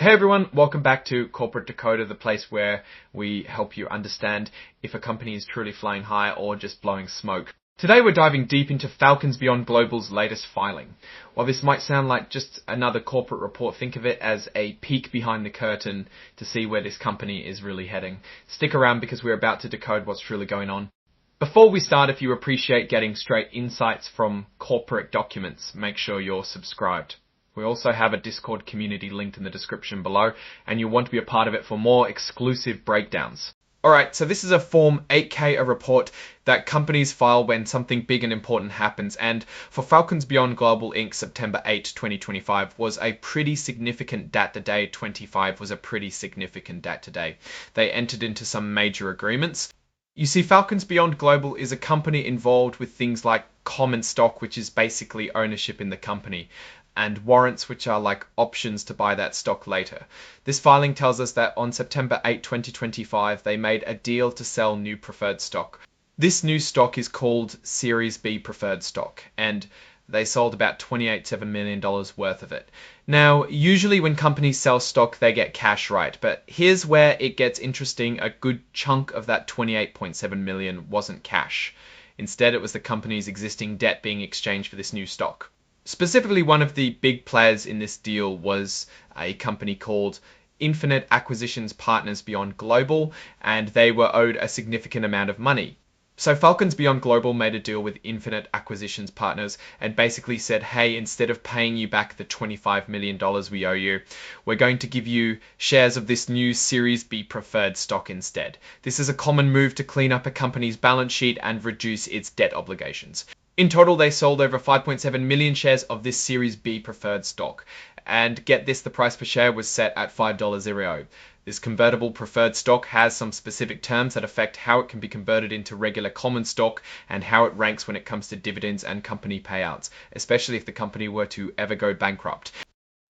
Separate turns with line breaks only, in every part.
Hey everyone, welcome back to Corporate Decoder, the place where we help you understand if a company is truly flying high or just blowing smoke. Today we're diving deep into Falcons Beyond Global's latest filing. While this might sound like just another corporate report, think of it as a peek behind the curtain to see where this company is really heading. Stick around because we're about to decode what's truly going on. Before we start, if you appreciate getting straight insights from corporate documents, make sure you're subscribed. We also have a Discord community linked in the description below, and you'll want to be a part of it for more exclusive breakdowns. Alright, so this is a Form 8K, a report that companies file when something big and important happens, and for Falcons Beyond Global Inc. September 8, 2025 was a pretty significant dat today. 25 was a pretty significant dat today. They entered into some major agreements. You see, Falcons Beyond Global is a company involved with things like common stock, which is basically ownership in the company, and warrants, which are like options to buy that stock later. This filing tells us that on September 8, 2025, they made a deal to sell new preferred stock. This new stock is called Series B preferred stock, and they sold about $28.7 million worth of it. Now, usually when companies sell stock, they get cash, right? But here's where it gets interesting. A good chunk of that $28.7 million wasn't cash. Instead, it was the company's existing debt being exchanged for this new stock. Specifically, one of the big players in this deal was a company called Infinite Acquisitions Partners Beyond Global, and they were owed a significant amount of money. So Falcons Beyond Global made a deal with Infinite Acquisitions Partners and basically said, hey, instead of paying you back the $25 million we owe you, we're going to give you shares of this new Series B preferred stock instead. This is a common move to clean up a company's balance sheet and reduce its debt obligations. In total, they sold over 5.7 million shares of this Series B preferred stock. And get this, the price per share was set at $5.00. This convertible preferred stock has some specific terms that affect how it can be converted into regular common stock and how it ranks when it comes to dividends and company payouts, especially if the company were to ever go bankrupt.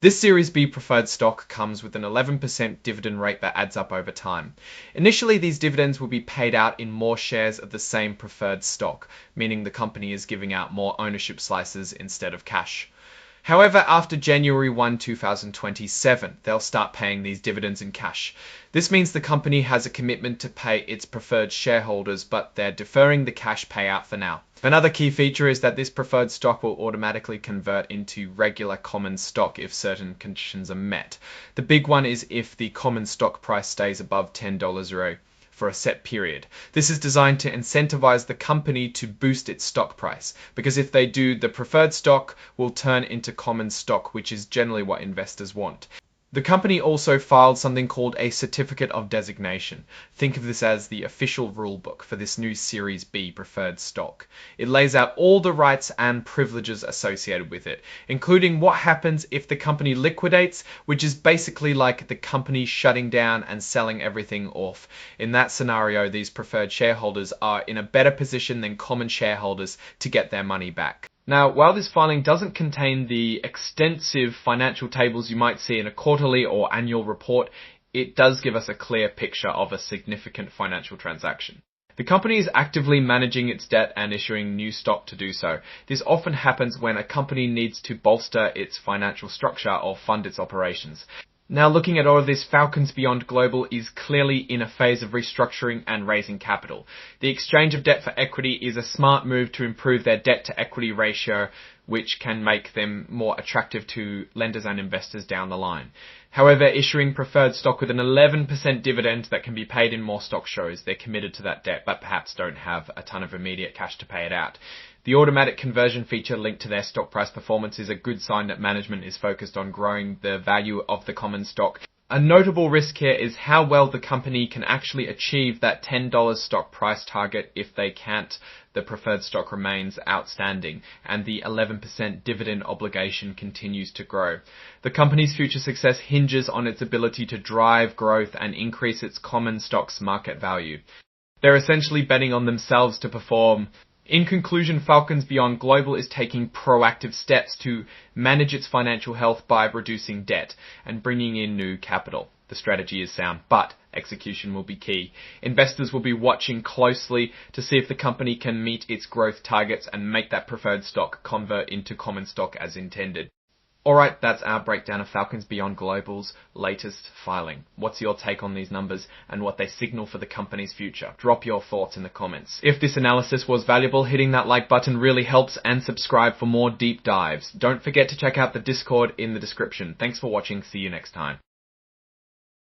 This Series B preferred stock comes with an 11% dividend rate that adds up over time. Initially, these dividends will be paid out in more shares of the same preferred stock, meaning the company is giving out more ownership slices instead of cash. However, after January 1, 2027, they'll start paying these dividends in cash. This means the company has a commitment to pay its preferred shareholders, but they're deferring the cash payout for now. Another key feature is that this preferred stock will automatically convert into regular common stock if certain conditions are met. The big one is if the common stock price stays above $10 for a set period. This is designed to incentivize the company to boost its stock price, because if they do, the preferred stock will turn into common stock, which is generally what investors want. The company also filed something called a Certificate of Designation. Think of this as the official rulebook for this new Series B preferred stock. It lays out all the rights and privileges associated with it, including what happens if the company liquidates, which is basically like the company shutting down and selling everything off. In that scenario, these preferred shareholders are in a better position than common shareholders to get their money back. Now, while this filing doesn't contain the extensive financial tables you might see in a quarterly or annual report, it does give us a clear picture of a significant financial transaction. The company is actively managing its debt and issuing new stock to do so. This often happens when a company needs to bolster its financial structure or fund its operations. Now, looking at all of this, Falcons Beyond Global is clearly in a phase of restructuring and raising capital. The exchange of debt for equity is a smart move to improve their debt to equity ratio, which can make them more attractive to lenders and investors down the line. However, issuing preferred stock with an 11% dividend that can be paid in more stock shows they're committed to that debt, but perhaps don't have a ton of immediate cash to pay it out. The automatic conversion feature linked to their stock price performance is a good sign that management is focused on growing the value of the common stock. A notable risk here is how well the company can actually achieve that $10 stock price target. If they can't, the preferred stock remains outstanding and the 11% dividend obligation continues to grow. The company's future success hinges on its ability to drive growth and increase its common stock's market value. They're essentially betting on themselves to perform. In conclusion, Falcons Beyond Global is taking proactive steps to manage its financial health by reducing debt and bringing in new capital. The strategy is sound, but execution will be key. Investors will be watching closely to see if the company can meet its growth targets and make that preferred stock convert into common stock as intended. Alright, that's our breakdown of Falcons Beyond Global's latest filing. What's your take on these numbers and what they signal for the company's future? Drop your thoughts in the comments. If this analysis was valuable, hitting that like button really helps, and subscribe for more deep dives. Don't forget to check out the Discord in the description. Thanks for watching. See you next time.